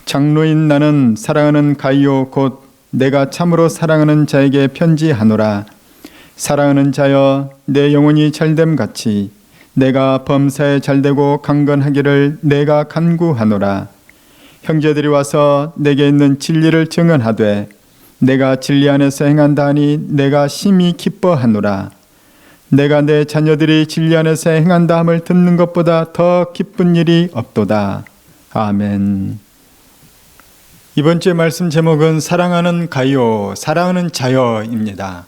장로인 나는 사랑하는 가이오 곧 내가 참으로 사랑하는 자에게 편지하노라. 사랑하는 자여, 내 영혼이 잘됨 같이 내가 범사에 잘되고 강건하기를 내가 간구하노라. 형제들이 와서 내게 있는 진리를 증언하되 내가 진리 안에서 행한다 하니 내가 심히 기뻐하노라. 내가 내 자녀들이 진리 안에서 행한다 함을 듣는 것보다 더 기쁜 일이 없도다. 아멘. 이번 주의 말씀 제목은 사랑하는 가요, 사랑하는 자여입니다.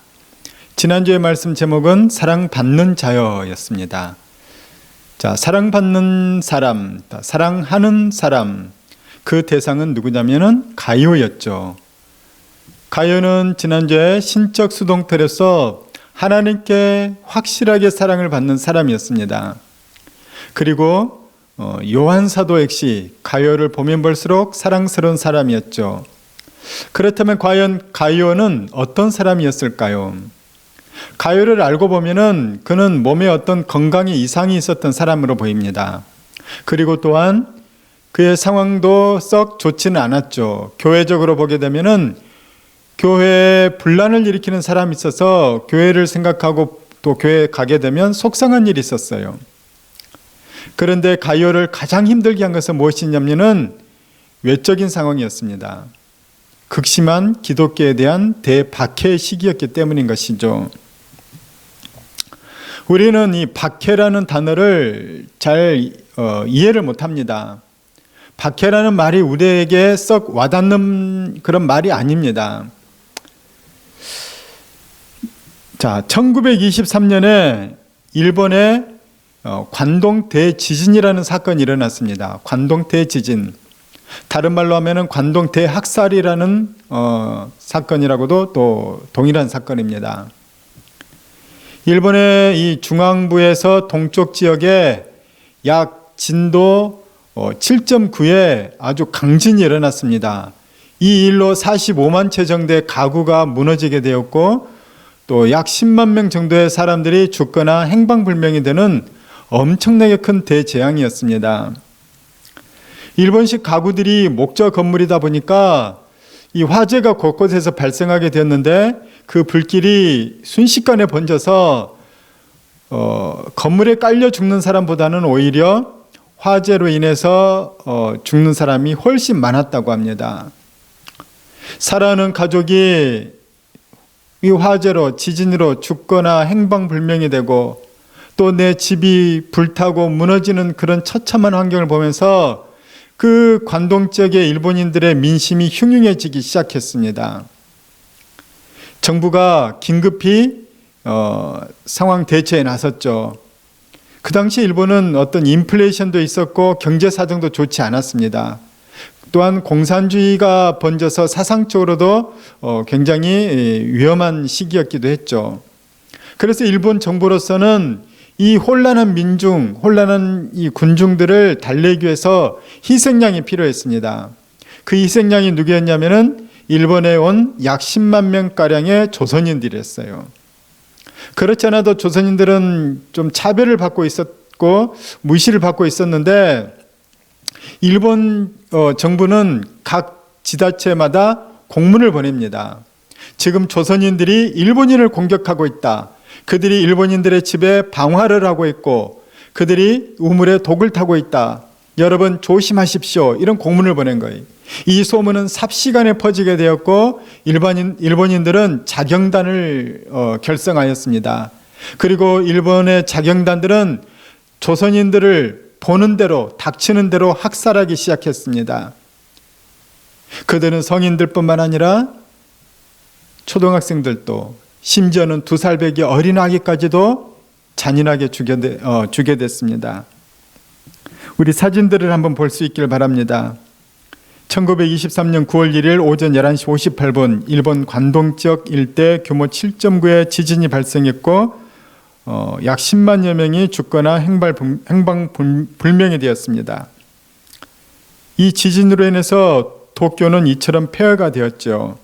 지난주의 말씀 제목은 사랑받는 자여였습니다. 자, 사랑받는 사람, 사랑하는 사람, 그 대상은 누구냐면은 가요였죠. 가요는 지난주에 신적 수동태로서 하나님께 확실하게 사랑을 받는 사람이었습니다. 그리고 요한 사도 역시 가요를 보면 볼수록 사랑스러운 사람이었죠. 그렇다면 과연 가요는 어떤 사람이었을까요? 가요를 알고 보면은 그는 몸에 어떤 건강에 이상이 있었던 사람으로 보입니다. 그리고 또한 그의 상황도 썩 좋지는 않았죠. 교회적으로 보게 되면은 교회에 분란을 일으키는 사람이 있어서 교회를 생각하고 또 교회에 가게 되면 속상한 일이 있었어요. 그런데 가요를 가장 힘들게 한 것은 무엇이냐면은 외적인 상황이었습니다. 극심한 기독교에 대한 대박해의 시기였기 때문인 것이죠. 우리는 이 박해라는 단어를 잘 이해를 못합니다. 박해라는 말이 우리에게 썩 와닿는 그런 말이 아닙니다. 자, 1923년에 일본의 관동 대지진이라는 사건이 일어났습니다. 관동 대지진. 다른 말로 하면은 관동 대학살이라는 사건이라고도 또 동일한 사건입니다. 일본의 이 중앙부에서 동쪽 지역에 약 진도 7.9의 아주 강진이 일어났습니다. 이 일로 45만 채 정도의 가구가 무너지게 되었고 또 약 10만 명 정도의 사람들이 죽거나 행방불명이 되는 엄청나게 큰 대재앙이었습니다. 일본식 가구들이 목조 건물이다 보니까 이 화재가 곳곳에서 발생하게 되었는데 그 불길이 순식간에 번져서 건물에 깔려 죽는 사람보다는 오히려 화재로 인해서 죽는 사람이 훨씬 많았다고 합니다. 사랑하는 가족이 이 화재로 지진으로 죽거나 행방불명이 되고 또 내 집이 불타고 무너지는 그런 처참한 환경을 보면서 그 관동 지역의 일본인들의 민심이 흉흉해지기 시작했습니다. 정부가 긴급히 상황 대처에 나섰죠. 그 당시 일본은 어떤 인플레이션도 있었고 경제 사정도 좋지 않았습니다. 또한 공산주의가 번져서 사상적으로도 굉장히 위험한 시기였기도 했죠. 그래서 일본 정부로서는 이 혼란한 민중, 혼란한 이 군중들을 달래기 위해서 희생양이 필요했습니다. 그 희생양이 누구였냐면은 일본에 온 약 10만 명가량의 조선인들이었어요. 그렇지 않아도 조선인들은 좀 차별을 받고 있었고 무시를 받고 있었는데 일본 정부는 각 지자체마다 공문을 보냅니다. 지금 조선인들이 일본인을 공격하고 있다. 그들이 일본인들의 집에 방화를 하고 있고 그들이 우물에 독을 타고 있다. 여러분 조심하십시오. 이런 공문을 보낸 거예요. 이 소문은 삽시간에 퍼지게 되었고 일본인들은 자경단을 결성하였습니다. 그리고 일본의 자경단들은 조선인들을 보는 대로 닥치는 대로 학살하기 시작했습니다. 그들은 성인들뿐만 아니라 초등학생들도 심지어는 2살 배기 어린 아기까지도 잔인하게 죽게 됐습니다. 우리 사진들을 한번 볼 수 있길 바랍니다. 1923년 9월 1일 오전 11시 58분 일본 관동 지역 일대 규모 7.9의 지진이 발생했고 약 10만여 명이 죽거나 행방불명이 되었습니다. 이 지진으로 인해서 도쿄는 이처럼 폐허가 되었죠.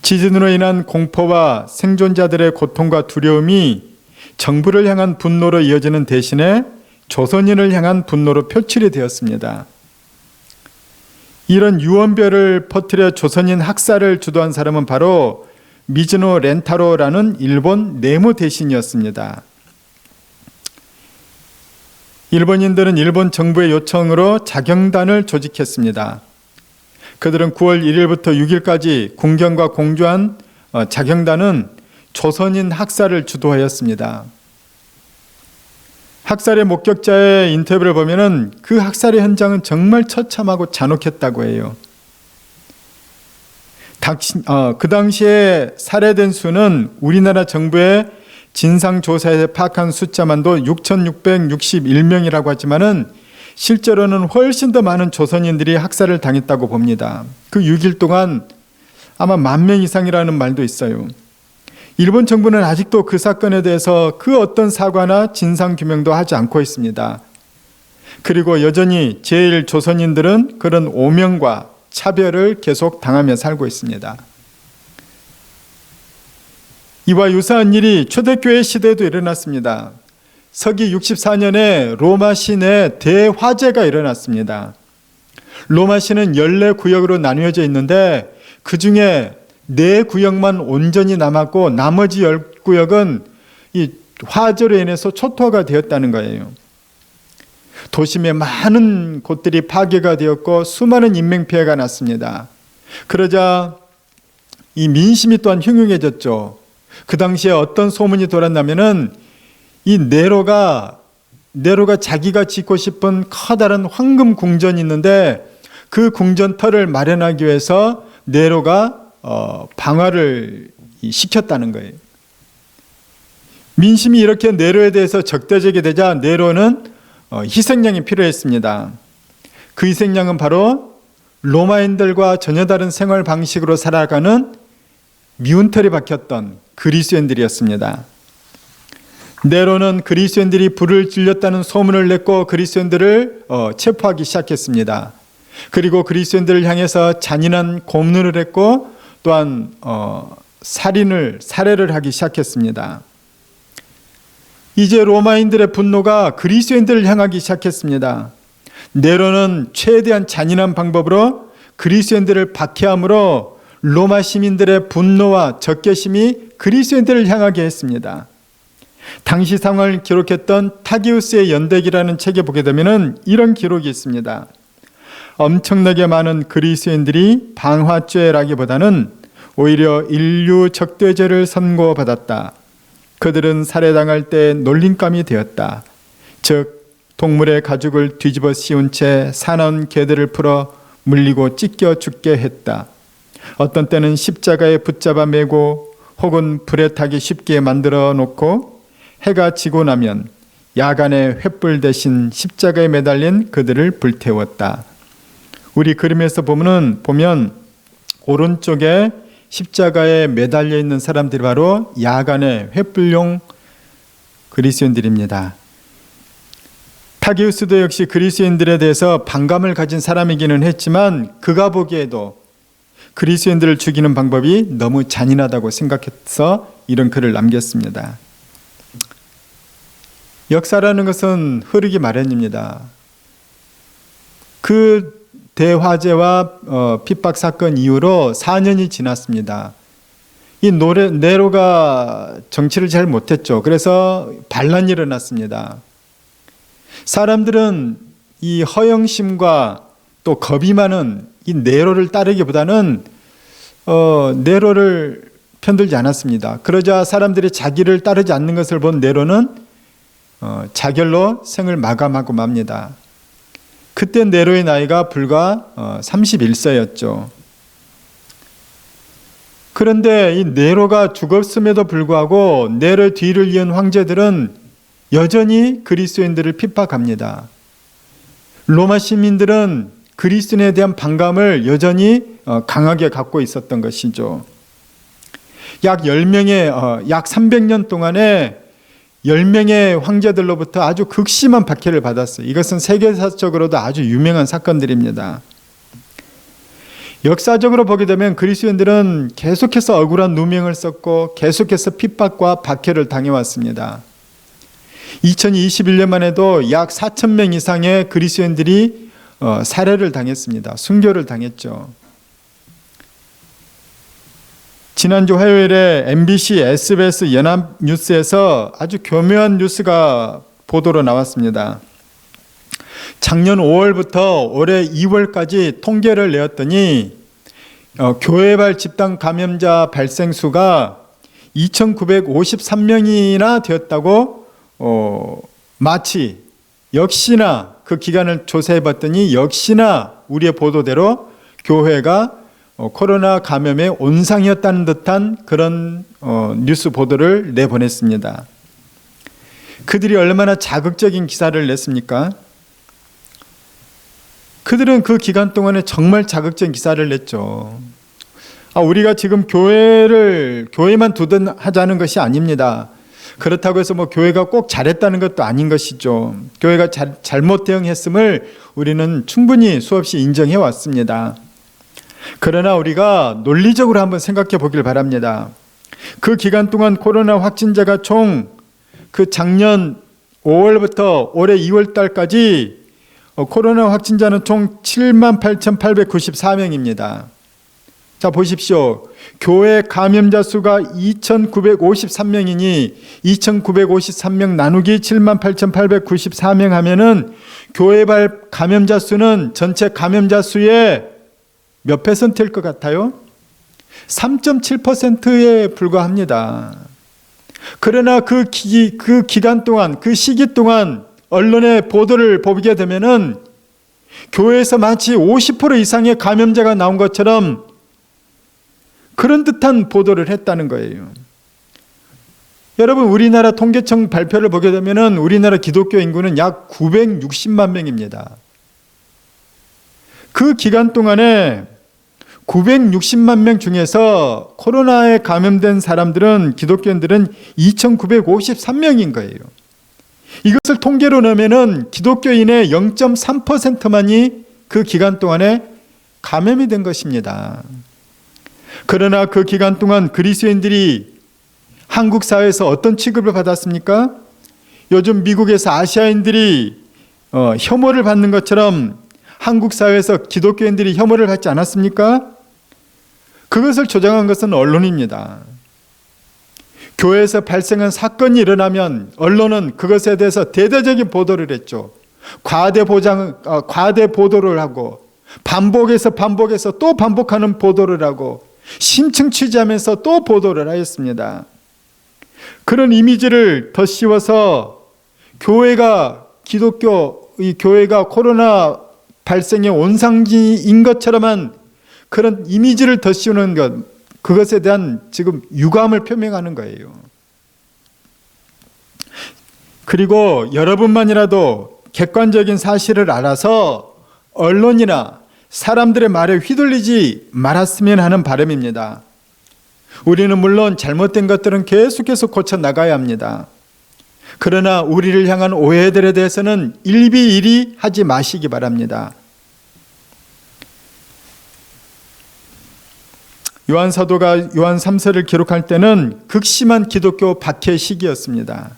지진으로 인한 공포와 생존자들의 고통과 두려움이 정부를 향한 분노로 이어지는 대신에 조선인을 향한 분노로 표출이 되었습니다. 이런 유언별을 퍼뜨려 조선인 학살을 주도한 사람은 바로 미즈노 렌타로라는 일본 내무 대신이었습니다. 일본인들은 일본 정부의 요청으로 자경단을 조직했습니다. 그들은 9월 1일부터 6일까지 군경과 공조한 자경단은 조선인 학살을 주도하였습니다. 학살의 목격자의 인터뷰를 보면은 그 학살의 현장은 정말 처참하고 잔혹했다고 해요. 그 당시에 살해된 수는 우리나라 정부의 진상조사에 파악한 숫자만도 6,661명이라고 하지만은 실제로는 훨씬 더 많은 조선인들이 학살을 당했다고 봅니다. 그 6일 동안 아마 10,000명 이상이라는 말도 있어요. 일본 정부는 아직도 그 사건에 대해서 그 어떤 사과나 진상규명도 하지 않고 있습니다. 그리고 여전히 제1조선인들은 그런 오명과 차별을 계속 당하며 살고 있습니다. 이와 유사한 일이 초대교회 시대에도 일어났습니다. 서기 64년에 로마 시내에 대화재가 일어났습니다. 로마 시는 14구역으로 나뉘어져 있는데 그 중에 4구역만 온전히 남았고 나머지 10구역은 이 화재로 인해서 초토화가 되었다는 거예요. 도심의 많은 곳들이 파괴가 되었고 수많은 인명피해가 났습니다. 그러자 이 민심이 또한 흉흉해졌죠. 그 당시에 어떤 소문이 돌았냐면은 이 네로가 자기가 짓고 싶은 커다란 황금 궁전이 있는데 그 궁전터를 마련하기 위해서 네로가 방화를 시켰다는 거예요. 민심이 이렇게 네로에 대해서 적대적이 되자 네로는 희생양이 필요했습니다. 그 희생양은 바로 로마인들과 전혀 다른 생활 방식으로 살아가는 미운털이 박혔던 그리스인들이었습니다. 네로는 그리스인들이 불을 질렸다는 소문을 냈고 그리스인들을 체포하기 시작했습니다. 그리고 그리스인들을 향해서 잔인한 고문을 했고 또한 살해를 하기 시작했습니다. 이제 로마인들의 분노가 그리스인들을 향하기 시작했습니다. 네로는 최대한 잔인한 방법으로 그리스인들을 박해함으로 로마 시민들의 분노와 적개심이 그리스인들을 향하게 했습니다. 당시 상황을 기록했던 타기우스의 연대기라는 책에 보게 되면 이런 기록이 있습니다. 엄청나게 많은 그리스인들이 방화죄라기보다는 오히려 인류 적대죄를 선고받았다. 그들은 살해당할 때 놀림감이 되었다. 즉 동물의 가죽을 뒤집어 씌운 채 사나운 개들을 풀어 물리고 찢겨 죽게 했다. 어떤 때는 십자가에 붙잡아 매고 혹은 불에 타기 쉽게 만들어 놓고 해가 지고 나면 야간에 횃불 대신 십자가에 매달린 그들을 불태웠다. 우리 그림에서 보면 오른쪽에 십자가에 매달려 있는 사람들이 바로 야간의 횃불용 그리스인들입니다. 타기우스도 역시 그리스인들에 대해서 반감을 가진 사람이기는 했지만 그가 보기에도 그리스인들을 죽이는 방법이 너무 잔인하다고 생각해서 이런 글을 남겼습니다. 역사라는 것은 흐르기 마련입니다. 그 대화재와 핍박 사건 이후로 4년이 지났습니다. 이 네로가 정치를 잘 못했죠. 그래서 반란이 일어났습니다. 사람들은 이 허영심과 또 겁이 많은 이 네로를 따르기보다는 네로를 편들지 않았습니다. 그러자 사람들이 자기를 따르지 않는 것을 본 네로는 자결로 생을 마감하고 맙니다. 그때 네로의 나이가 불과 31세였죠. 그런데 이 네로가 죽었음에도 불구하고 네로의 뒤를 이은 황제들은 여전히 그리스도인들을 핍박합니다. 로마 시민들은 그리스도인에 대한 반감을 여전히 강하게 갖고 있었던 것이죠. 약 300년 동안에 10명의 황제들로부터 아주 극심한 박해를 받았어요. 이것은 세계사적으로도 아주 유명한 사건들입니다. 역사적으로 보게 되면 그리스도인들은 계속해서 억울한 누명을 썼고 계속해서 핍박과 박해를 당해왔습니다. 2021년만 해도 약 4,000명 이상의 그리스도인들이 살해를 당했습니다. 순교를 당했죠. 지난주 화요일에 MBC, SBS 연합뉴스에서 아주 교묘한 뉴스가 보도로 나왔습니다. 작년 5월부터 올해 2월까지 통계를 내었더니 교회발 집단 감염자 발생 수가 2,953명이나 되었다고 마치 역시나 그 기간을 조사해 봤더니 역시나 우리의 보도대로 교회가 코로나 감염의 온상이었다는 듯한 그런 뉴스 보도를 내보냈습니다. 그들이 얼마나 자극적인 기사를 냈습니까? 그들은 그 기간 동안에 정말 자극적인 기사를 냈죠. 우리가 지금 교회만 두든 하자는 것이 아닙니다. 그렇다고 해서 교회가 꼭 잘했다는 것도 아닌 것이죠. 교회가 잘못 대응했음을 우리는 충분히 수없이 인정해 왔습니다. 그러나 우리가 논리적으로 한번 생각해 보길 바랍니다. 그 기간 동안 코로나 확진자가 총 그 작년 5월부터 올해 2월 달까지 코로나 확진자는 총 78,894명입니다. 자, 보십시오. 교회 감염자 수가 2,953명이니 2,953명 나누기 78,894명 하면은 교회발 감염자 수는 전체 감염자 수의 몇 %일 것 같아요? 3.7%에 불과합니다. 그러나 그 기간 동안, 그 시기 동안 언론의 보도를 보게 되면은 교회에서 마치 50% 이상의 감염자가 나온 것처럼 그런 듯한 보도를 했다는 거예요. 여러분, 우리나라 통계청 발표를 보게 되면은 우리나라 기독교 인구는 약 960만 명입니다. 그 기간 동안에 960만 명 중에서 코로나에 감염된 사람들은, 기독교인들은 2,953명인 거예요. 이것을 통계로 넣으면은 기독교인의 0.3%만이 그 기간 동안에 감염이 된 것입니다. 그러나 그 기간 동안 그리스도인들이 한국 사회에서 어떤 취급을 받았습니까? 요즘 미국에서 아시아인들이 혐오를 받는 것처럼 한국 사회에서 기독교인들이 혐오를 받지 않았습니까? 그것을 조장한 것은 언론입니다. 교회에서 발생한 사건이 일어나면 언론은 그것에 대해서 대대적인 보도를 했죠. 과대 보도를 하고 반복해서 또 반복하는 보도를 하고 심층 취재하면서 또 보도를 하였습니다. 그런 이미지를 더 씌워서 교회가 코로나 발생의 온상지인 것처럼만 그런 이미지를 더 씌우는 것, 그것에 대한 지금 유감을 표명하는 거예요. 그리고 여러분만이라도 객관적인 사실을 알아서 언론이나 사람들의 말에 휘둘리지 말았으면 하는 바람입니다. 우리는 물론 잘못된 것들은 계속해서 고쳐 나가야 합니다. 그러나 우리를 향한 오해들에 대해서는 일비일이 하지 마시기 바랍니다. 요한 사도가 요한 3서를 기록할 때는 극심한 기독교 박해 시기였습니다.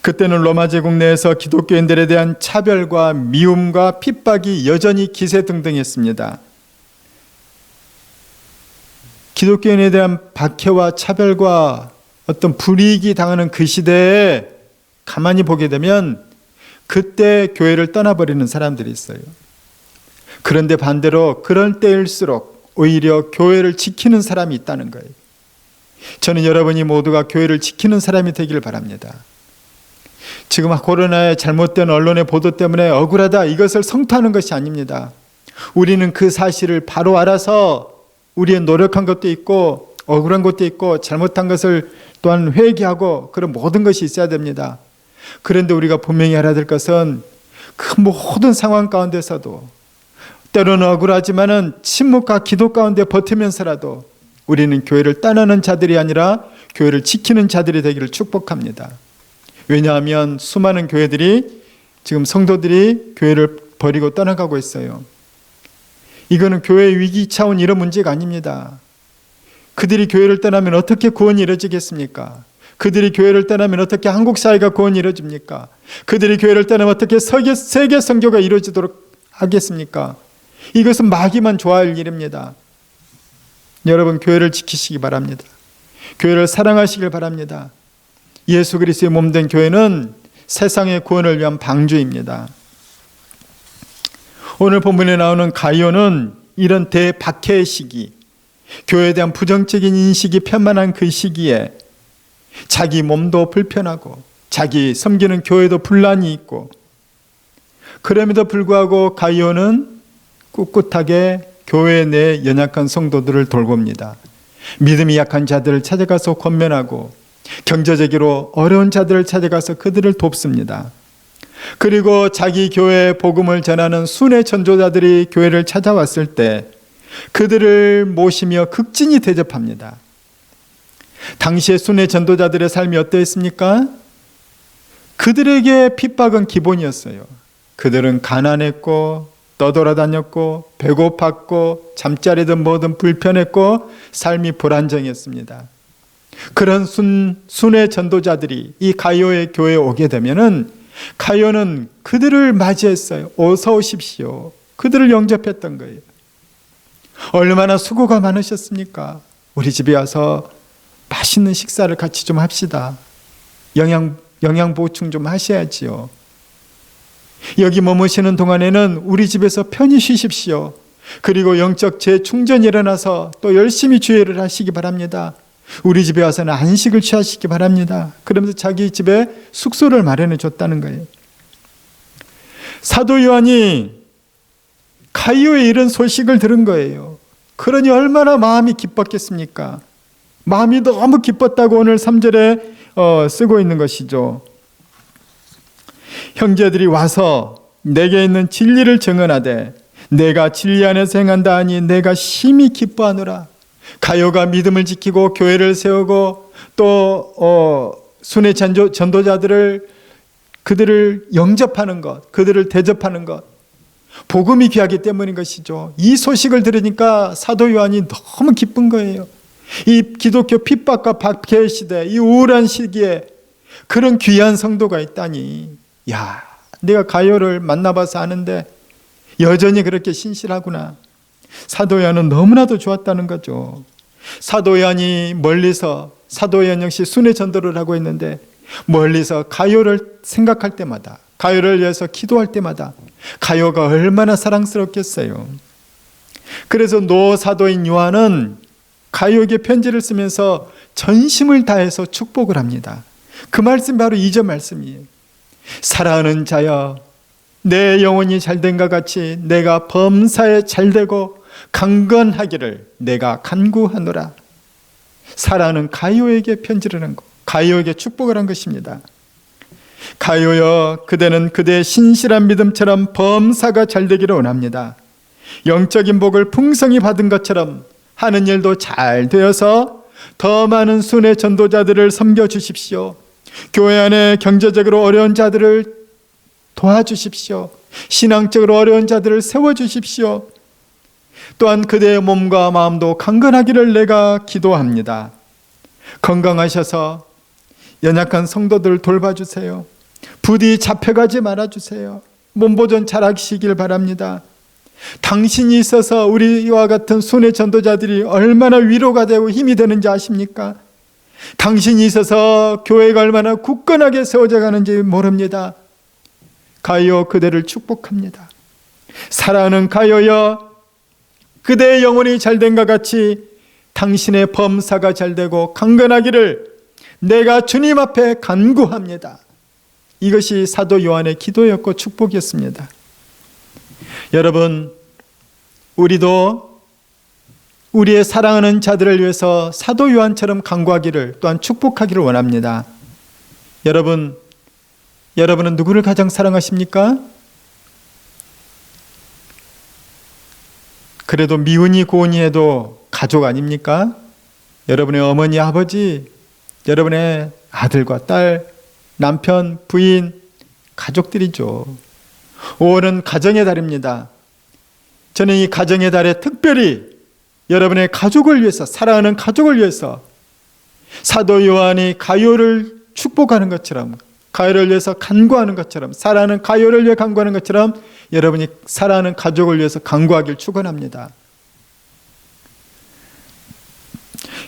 그때는 로마 제국 내에서 기독교인들에 대한 차별과 미움과 핍박이 여전히 기세등등했습니다. 기독교인에 대한 박해와 차별과 어떤 불이익이 당하는 그 시대에 가만히 보게 되면 그때 교회를 떠나버리는 사람들이 있어요. 그런데 반대로 그럴 때일수록 오히려 교회를 지키는 사람이 있다는 거예요. 저는 여러분이 모두가 교회를 지키는 사람이 되기를 바랍니다. 지금 코로나의 잘못된 언론의 보도 때문에 억울하다, 이것을 성토하는 것이 아닙니다. 우리는 그 사실을 바로 알아서 우리의 노력한 것도 있고 억울한 것도 있고 잘못한 것을 또한 회개하고 그런 모든 것이 있어야 됩니다. 그런데 우리가 분명히 알아야 될 것은 그 모든 상황 가운데서도 때로는 억울하지만은 침묵과 기도 가운데 버티면서라도 우리는 교회를 떠나는 자들이 아니라 교회를 지키는 자들이 되기를 축복합니다. 왜냐하면 수많은 교회들이 지금 성도들이 교회를 버리고 떠나가고 있어요. 이거는 교회의 위기 차원 이런 문제가 아닙니다. 그들이 교회를 떠나면 어떻게 구원이 이루어지겠습니까? 그들이 교회를 떠나면 어떻게 한국 사회가 구원이 이루어집니까? 그들이 교회를 떠나면 어떻게 세계 선교가 이루어지도록 하겠습니까? 이것은 마귀만 좋아할 일입니다. 여러분, 교회를 지키시기 바랍니다. 교회를 사랑하시길 바랍니다. 예수 그리스도의 몸된 교회는 세상의 구원을 위한 방주입니다. 오늘 본문에 나오는 가이오는 이런 대박해의 시기, 교회에 대한 부정적인 인식이 편만한 그 시기에 자기 몸도 불편하고 자기 섬기는 교회도 분란이 있고, 그럼에도 불구하고 가이오는 꿋꿋하게 교회 내 연약한 성도들을 돌봅니다. 믿음이 약한 자들을 찾아가서 권면하고 경제적으로 어려운 자들을 찾아가서 그들을 돕습니다. 그리고 자기 교회에 복음을 전하는 순회 전도자들이 교회를 찾아왔을 때 그들을 모시며 극진히 대접합니다. 당시의 순회 전도자들의 삶이 어떠했습니까? 그들에게 핍박은 기본이었어요. 그들은 가난했고 떠돌아다녔고 배고팠고 잠자리든 뭐든 불편했고 삶이 불안정했습니다. 그런 순회 전도자들이 이 가이오의 교회에 오게 되면은 가이오는 그들을 맞이했어요. 어서 오십시오. 그들을 영접했던 거예요. 얼마나 수고가 많으셨습니까? 우리 집에 와서 맛있는 식사를 같이 좀 합시다. 영양 보충 좀 하셔야지요. 여기 머무시는 동안에는 우리 집에서 편히 쉬십시오. 그리고 영적 재충전이 일어나서 또 열심히 주의를 하시기 바랍니다. 우리 집에 와서는 안식을 취하시기 바랍니다. 그러면서 자기 집에 숙소를 마련해 줬다는 거예요. 사도 요한이 가이오의 이런 소식을 들은 거예요. 그러니 얼마나 마음이 기뻤겠습니까? 마음이 너무 기뻤다고 오늘 3절에 쓰고 있는 것이죠. 형제들이 와서 내게 있는 진리를 증언하되 내가 진리 안에서 행한다 하니 내가 심히 기뻐하노라. 가이오가 믿음을 지키고 교회를 세우고 또 순회 전도자들을 그들을 영접하는 것, 그들을 대접하는 것, 복음이 귀하기 때문인 것이죠. 이 소식을 들으니까 사도 요한이 너무 기쁜 거예요. 이 기독교 핍박과 박해 시대, 이 우울한 시기에 그런 귀한 성도가 있다니, 야, 내가 가이오를 만나봐서 아는데 여전히 그렇게 신실하구나. 사도 요한은 너무나도 좋았다는 거죠. 사도 요한이 멀리서, 사도 요한 역시 순회 전도를 하고 있는데 멀리서 가이오를 생각할 때마다, 가이오를 위해서 기도할 때마다 가이오가 얼마나 사랑스럽겠어요. 그래서 노 사도인 요한은 가이오에게 편지를 쓰면서 전심을 다해서 축복을 합니다. 그 말씀이 바로 2절 말씀이에요. 사랑하는 자여, 내 영혼이 잘된과 같이 내가 범사에 잘되고 강건하기를 내가 간구하노라. 사랑하는 가이오에게 편지를 한 것, 가이오에게 축복을 한 것입니다. 가이오여, 그대는 그대의 신실한 믿음처럼 범사가 잘되기를 원합니다. 영적인 복을 풍성히 받은 것처럼 하는 일도 잘 되어서 더 많은 순회 전도자들을 섬겨주십시오. 교회 안에 경제적으로 어려운 자들을 도와주십시오. 신앙적으로 어려운 자들을 세워주십시오. 또한 그대의 몸과 마음도 강건하기를 내가 기도합니다. 건강하셔서 연약한 성도들을 돌봐주세요. 부디 잡혀가지 말아주세요. 몸보존 잘하시길 바랍니다. 당신이 있어서 우리와 같은 순회 전도자들이 얼마나 위로가 되고 힘이 되는지 아십니까? 당신이 있어서 교회가 얼마나 굳건하게 세워져 가는지 모릅니다. 가이오, 그대를 축복합니다. 사랑하는 가이오여, 그대의 영혼이 잘된과 같이 당신의 범사가 잘되고 강건하기를 내가 주님 앞에 간구합니다. 이것이 사도 요한의 기도였고 축복이었습니다. 여러분, 우리도 우리의 사랑하는 자들을 위해서 사도 요한처럼 간구하기를, 또한 축복하기를 원합니다. 여러분은 누구를 가장 사랑하십니까? 그래도 미운이 고운이 해도 가족 아닙니까? 여러분의 어머니, 아버지, 여러분의 아들과 딸, 남편, 부인, 가족들이죠. 5월은 가정의 달입니다. 저는 이 가정의 달에 특별히 여러분의 가족을 위해서, 사랑하는 가족을 위해서 사도 요한이 가이오를 축복하는 것처럼, 가이오를 위해서 간구하는 것처럼, 사랑하는 가이오를 위해 간구하는 것처럼 여러분이 사랑하는 가족을 위해서 간구하길 축원합니다.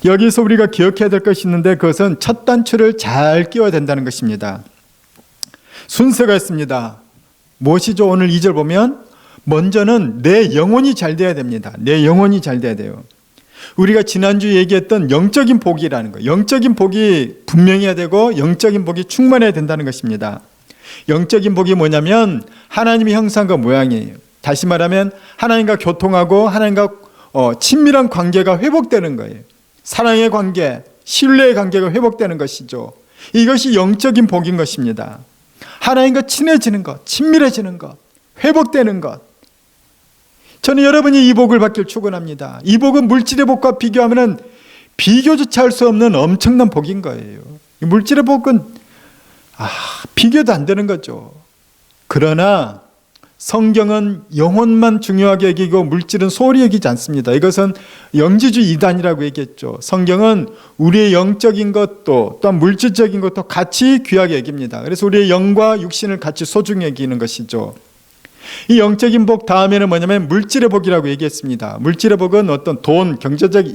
여기서 우리가 기억해야 될 것이 있는데 그것은 첫 단추를 잘 끼워야 된다는 것입니다. 순서가 있습니다. 무엇이죠? 오늘 2절 보면 먼저는 내 영혼이 잘 돼야 됩니다. 내 영혼이 잘 돼야 돼요. 우리가 지난주 얘기했던 영적인 복이라는 거, 영적인 복이 분명해야 되고 영적인 복이 충만해야 된다는 것입니다. 영적인 복이 뭐냐면 하나님의 형상과 모양이에요. 다시 말하면 하나님과 교통하고 하나님과 친밀한 관계가 회복되는 거예요. 사랑의 관계, 신뢰의 관계가 회복되는 것이죠. 이것이 영적인 복인 것입니다. 하나님과 친해지는 것, 친밀해지는 것, 회복되는 것. 저는 여러분이 이 복을 받길 축원합니다. 이 복은 물질의 복과 비교하면 비교조차 할 수 없는 엄청난 복인 거예요. 물질의 복은 비교도 안 되는 거죠. 그러나 성경은 영혼만 중요하게 여기고 물질은 소홀히 여기지 않습니다. 이것은 영지주의 이단이라고 얘기했죠. 성경은 우리의 영적인 것도 또한 물질적인 것도 같이 귀하게 여깁니다. 그래서 우리의 영과 육신을 같이 소중히 여기는 것이죠. 이 영적인 복 다음에는 뭐냐면 물질의 복이라고 얘기했습니다. 물질의 복은 어떤 돈, 경제적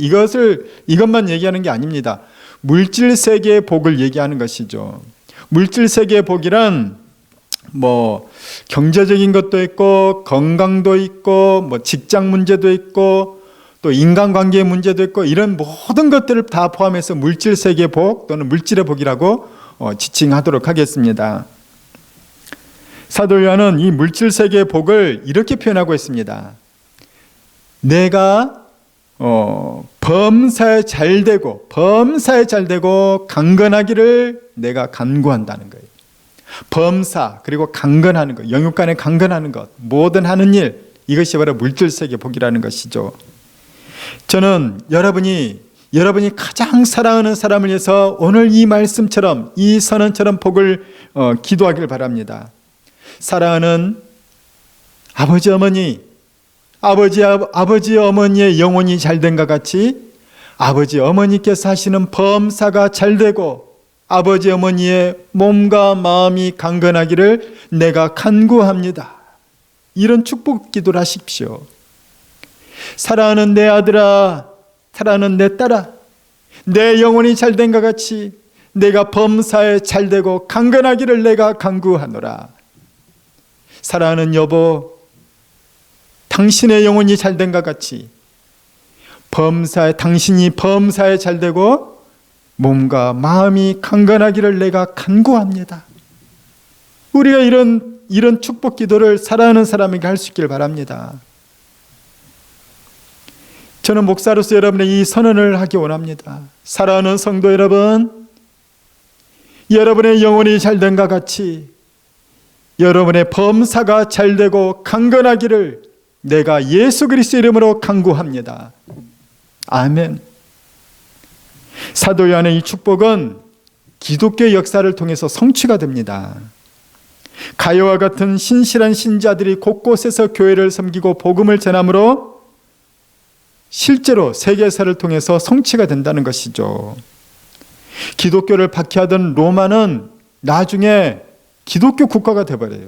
이것만 얘기하는 게 아닙니다. 물질 세계의 복을 얘기하는 것이죠. 물질 세계의 복이란 경제적인 것도 있고 건강도 있고 직장 문제도 있고 또 인간관계의 문제도 있고 이런 모든 것들을 다 포함해서 물질 세계의 복 또는 물질의 복이라고 지칭하도록 하겠습니다. 사도 요한은 이 물질 세계의 복을 이렇게 표현하고 있습니다. 내가 범사에 잘 되고 강건하기를 내가 간구한다는 거예요. 범사 그리고 강건하는 것, 영육간에 강건하는 것, 모든 하는 일, 이것이 바로 물질 세계 복이라는 것이죠. 저는 여러분이 가장 사랑하는 사람을 위해서 오늘 이 말씀처럼 이 선언처럼 복을 기도하길 바랍니다. 사랑하는 아버지 어머니, 아버지 어머니의 영혼이 잘된 것 같이 아버지 어머니께서 하시는 범사가 잘되고 아버지 어머니의 몸과 마음이 강건하기를 내가 간구합니다. 이런 축복 기도를 하십시오. 사랑하는 내 아들아, 사랑하는 내 딸아, 내 영혼이 잘된 것 같이 내가 범사에 잘되고 강건하기를 내가 간구하노라. 사랑하는 여보, 당신의 영혼이 잘된 것 같이 당신이 범사에 잘되고 몸과 마음이 강건하기를 내가 간구합니다. 우리가 이런 축복 기도를 사랑하는 사람에게 할 수 있기를 바랍니다. 저는 목사로서 여러분의 이 선언을 하기 원합니다. 사랑하는 성도 여러분, 여러분의 영혼이 잘된 것 같이 여러분의 범사가 잘되고 강건하기를 내가 예수 그리스도 이름으로 간구합니다. 아멘. 사도 요한의 이 축복은 기독교의 역사를 통해서 성취가 됩니다. 가요와 같은 신실한 신자들이 곳곳에서 교회를 섬기고 복음을 전함으로 실제로 세계사를 통해서 성취가 된다는 것이죠. 기독교를 박해하던 로마는 나중에 기독교 국가가 되어버려요.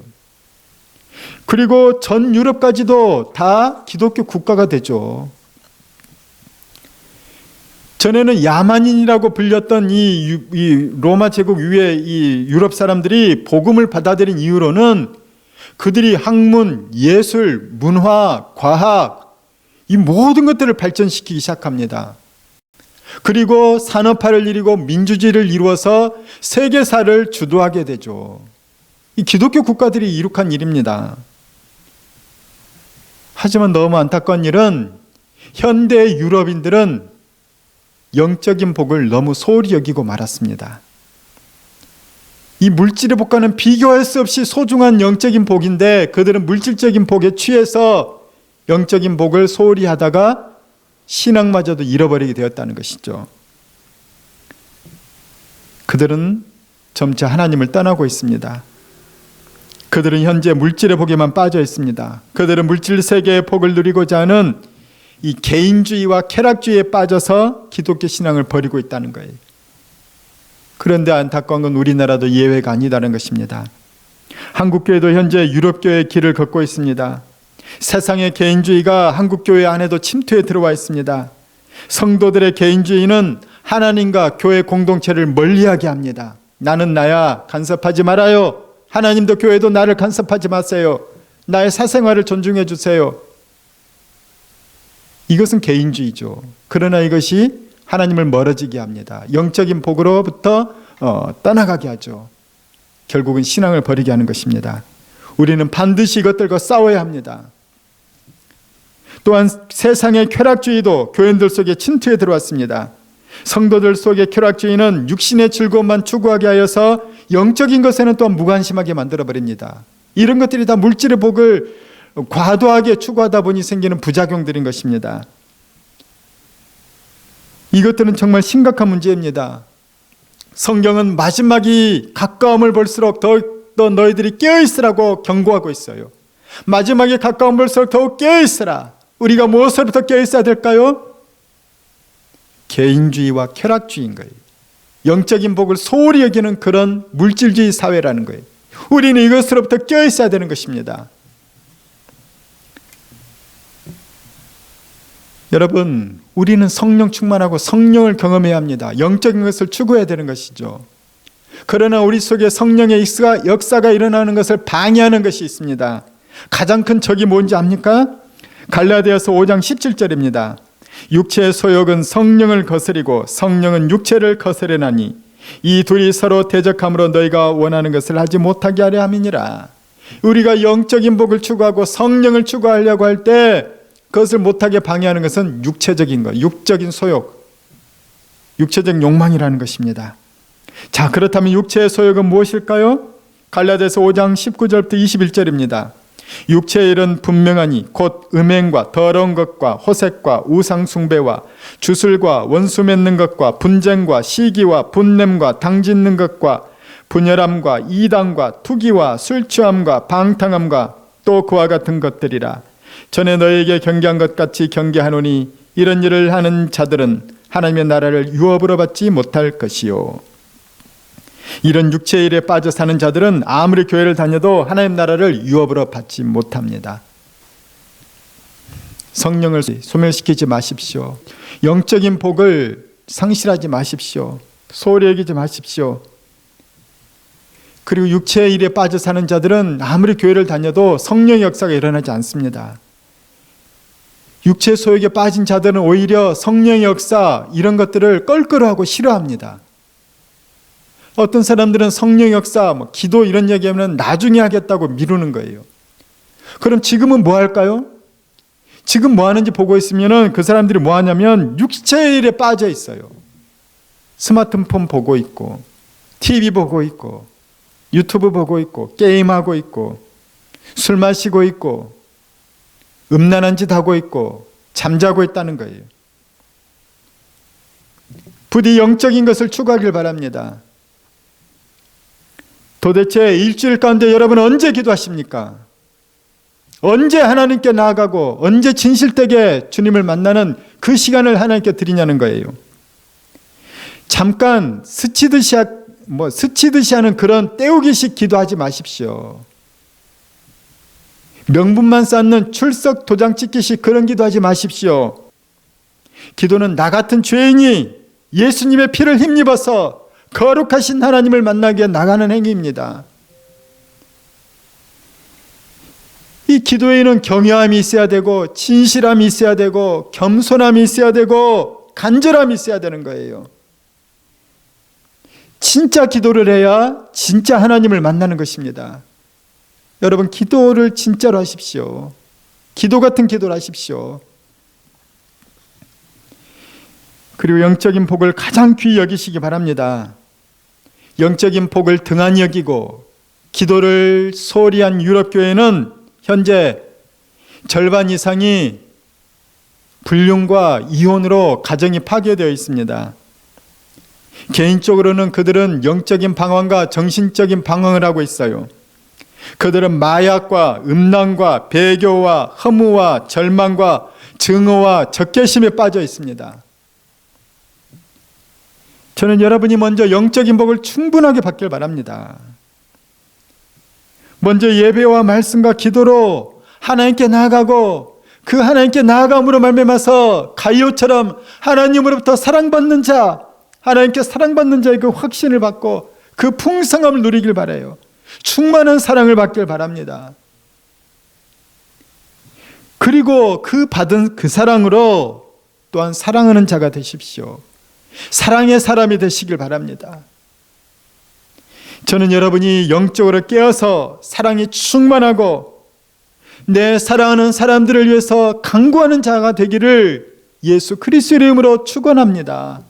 그리고 전 유럽까지도 다 기독교 국가가 되죠. 전에는 야만인이라고 불렸던 이 로마 제국 위에 이 유럽 사람들이 복음을 받아들인 이유로는 그들이 학문, 예술, 문화, 과학 이 모든 것들을 발전시키기 시작합니다. 그리고 산업화를 이루고 민주주의를 이루어서 세계사를 주도하게 되죠. 이 기독교 국가들이 이룩한 일입니다. 하지만 너무 안타까운 일은 현대 유럽인들은 영적인 복을 너무 소홀히 여기고 말았습니다. 이 물질의 복과는 비교할 수 없이 소중한 영적인 복인데 그들은 물질적인 복에 취해서 영적인 복을 소홀히 하다가 신앙마저도 잃어버리게 되었다는 것이죠. 그들은 점차 하나님을 떠나고 있습니다. 그들은 현재 물질의 복에만 빠져 있습니다. 그들은 물질 세계의 복을 누리고자 하는 이 개인주의와 쾌락주의에 빠져서 기독교 신앙을 버리고 있다는 거예요. 그런데 안타까운 건 우리나라도 예외가 아니다는 것입니다. 한국교회도 현재 유럽교회의 길을 걷고 있습니다. 세상의 개인주의가 한국교회 안에도 침투해 들어와 있습니다. 성도들의 개인주의는 하나님과 교회 공동체를 멀리하게 합니다. 나는 나야, 간섭하지 말아요. 하나님도 교회도 나를 간섭하지 마세요. 나의 사생활을 존중해 주세요. 이것은 개인주의죠. 그러나 이것이 하나님을 멀어지게 합니다. 영적인 복으로부터 떠나가게 하죠. 결국은 신앙을 버리게 하는 것입니다. 우리는 반드시 이것들과 싸워야 합니다. 또한 세상의 쾌락주의도 교인들 속에 침투해 들어왔습니다. 성도들 속의 쾌락주의는 육신의 즐거움만 추구하게 하여서 영적인 것에는 또한 무관심하게 만들어버립니다. 이런 것들이 다 물질의 복을 과도하게 추구하다 보니 생기는 부작용들인 것입니다. 이것들은 정말 심각한 문제입니다. 성경은 마지막이 가까움을 볼수록 더욱더 너희들이 깨어있으라고 경고하고 있어요. 마지막에 가까움 볼수록 더욱 깨어있으라. 우리가 무엇으로부터 깨어있어야 될까요? 개인주의와 쾌락주의인 거예요. 영적인 복을 소홀히 여기는 그런 물질주의 사회라는 거예요. 우리는 이것으로부터 깨어있어야 되는 것입니다. 여러분, 우리는 성령 충만하고 성령을 경험해야 합니다. 영적인 것을 추구해야 되는 것이죠. 그러나 우리 속에 성령의 역사가 일어나는 것을 방해하는 것이 있습니다. 가장 큰 적이 뭔지 압니까? 갈라디아서 5장 17절입니다. 육체의 소욕은 성령을 거스리고 성령은 육체를 거스르나니 이 둘이 서로 대적함으로 너희가 원하는 것을 하지 못하게 하려 함이니라. 우리가 영적인 복을 추구하고 성령을 추구하려고 할 때 그것을 못하게 방해하는 것은 육체적인 것, 육적인 소욕, 육체적 욕망이라는 것입니다. 자, 그렇다면 육체의 소욕은 무엇일까요? 갈라디아서 5장 19절부터 21절입니다. 육체의 일은 분명하니 곧 음행과 더러운 것과 호색과 우상 숭배와 주술과 원수 맺는 것과 분쟁과 시기와 분냄과 당짓는 것과 분열함과 이단과 투기와 술 취함과 방탕함과 또 그와 같은 것들이라. 전에 너희에게 경계한 것 같이 경계하노니 이런 일을 하는 자들은 하나님의 나라를 유업으로 받지 못할 것이요. 이런 육체의 일에 빠져 사는 자들은 아무리 교회를 다녀도 하나님 나라를 유업으로 받지 못합니다. 성령을 소멸시키지 마십시오. 영적인 복을 상실하지 마십시오. 소홀히 여기지 마십시오. 그리고 육체의 일에 빠져 사는 자들은 아무리 교회를 다녀도 성령의 역사가 일어나지 않습니다. 육체 소욕에 빠진 자들은 오히려 성령의 역사 이런 것들을 껄끄러워하고 싫어합니다. 어떤 사람들은 성령 역사, 기도 이런 얘기하면 나중에 하겠다고 미루는 거예요. 그럼 지금은 뭐 할까요? 지금 뭐 하는지 보고 있으면 그 사람들이 뭐 하냐면 육체의 일에 빠져 있어요. 스마트폰 보고 있고, TV 보고 있고, 유튜브 보고 있고, 게임하고 있고, 술 마시고 있고, 음란한 짓 하고 있고, 잠자고 있다는 거예요. 부디 영적인 것을 추구하길 바랍니다. 도대체 일주일 가운데 여러분 언제 기도하십니까? 언제 하나님께 나아가고 언제 진실되게 주님을 만나는 그 시간을 하나님께 드리냐는 거예요. 잠깐 스치듯이 하는 그런 때우기식 기도하지 마십시오. 명분만 쌓는 출석 도장 찍기식 그런 기도하지 마십시오. 기도는 나 같은 죄인이 예수님의 피를 힘입어서 거룩하신 하나님을 만나기 위해 나가는 행위입니다. 이 기도에는 경외함이 있어야 되고 진실함이 있어야 되고 겸손함이 있어야 되고 간절함이 있어야 되는 거예요. 진짜 기도를 해야 진짜 하나님을 만나는 것입니다. 여러분, 기도를 진짜로 하십시오. 기도 같은 기도를 하십시오. 그리고 영적인 복을 가장 귀히 여기시기 바랍니다. 영적인 복을 등한히 여기고 기도를 소홀히 한 유럽교회는 현재 절반 이상이 불륜과 이혼으로 가정이 파괴되어 있습니다. 개인적으로는 그들은 영적인 방황과 정신적인 방황을 하고 있어요. 그들은 마약과 음란과 배교와 허무와 절망과 증오와 적개심에 빠져 있습니다. 저는 여러분이 먼저 영적인 복을 충분하게 받길 바랍니다. 먼저 예배와 말씀과 기도로 하나님께 나아가고 그 하나님께 나아감으로 말미암아서 가이오처럼 하나님으로부터 사랑받는 자, 하나님께 사랑받는 자의 그 확신을 받고 그 풍성함을 누리길 바라요. 충만한 사랑을 받길 바랍니다. 그리고 그 받은 그 사랑으로 또한 사랑하는 자가 되십시오. 사랑의 사람이 되시길 바랍니다. 저는 여러분이 영적으로 깨어서 사랑이 충만하고 내 사랑하는 사람들을 위해서 간구하는 자가 되기를 예수 그리스도의 이름으로 축원합니다.